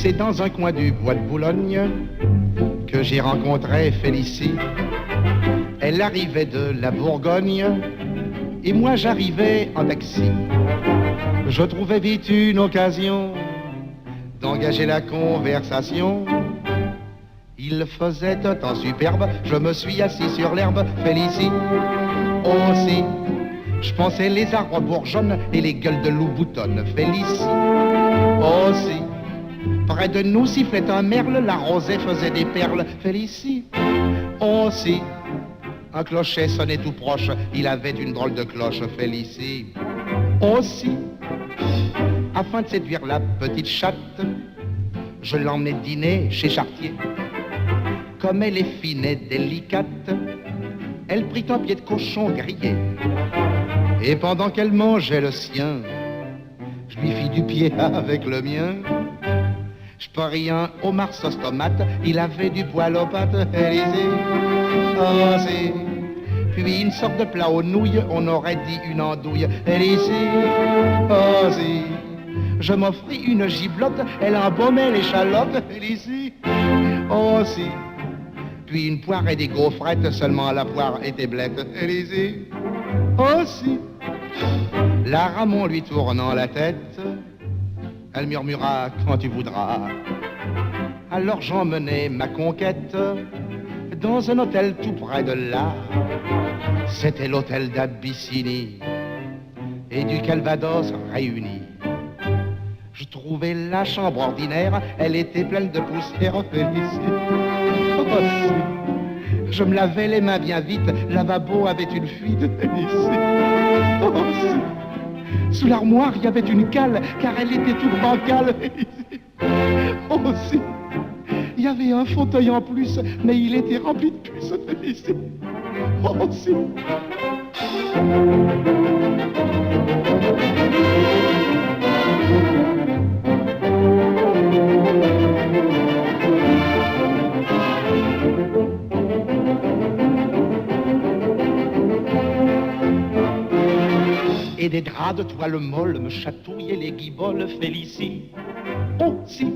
C'est dans un coin du bois de Boulogne que j'ai rencontré Félicie. Elle arrivait de la Bourgogne et moi j'arrivais en taxi. Je trouvais vite une occasion d'engager la conversation. Il faisait un temps superbe, je me suis assis sur l'herbe. Félicie aussi, je pensais les arbres bourgeonnent et les gueules de loup boutonnent. Félicie aussi, près de nous sifflait un merle, la rosée faisait des perles. Félicie aussi, un clocher sonnait tout proche, il avait une drôle de cloche. Félicie aussi, afin de séduire la petite chatte, je l'emmenai dîner chez Chartier. Comme elle est fine et délicate, elle prit un pied de cochon grillé. Et pendant qu'elle mangeait le sien, je lui fis du pied avec le mien. Je parie un homard sauce tomate, il avait du poil aux pattes. Élysée, oh si. Puis une sorte de plat aux nouilles, on aurait dit une andouille. Élysée, oh si. Je m'offris une giblotte, elle embaumait l'échalote. Élysée, oh si. Puis une poire et des gaufrettes, seulement la poire était blette. Élysée, oh si. La Ramon lui tournant la tête, elle murmura quand tu voudras. Alors j'emmenai ma conquête dans un hôtel tout près de là. C'était l'hôtel d'Abyssinie et du Calvados réunis. Je trouvais la chambre ordinaire, elle était pleine de poussière. Félicie, oh si. Je me lavais les mains bien vite, le lavabo avait une fuite. Félicie, oh si. Sous l'armoire, il y avait une cale, car elle était toute bancale. Oh si. Il y avait un fauteuil en plus, mais il était rempli de puces. Félicie, oh si. Et des draps de toile molle me chatouillaient les guiboles. Félicie, oh si.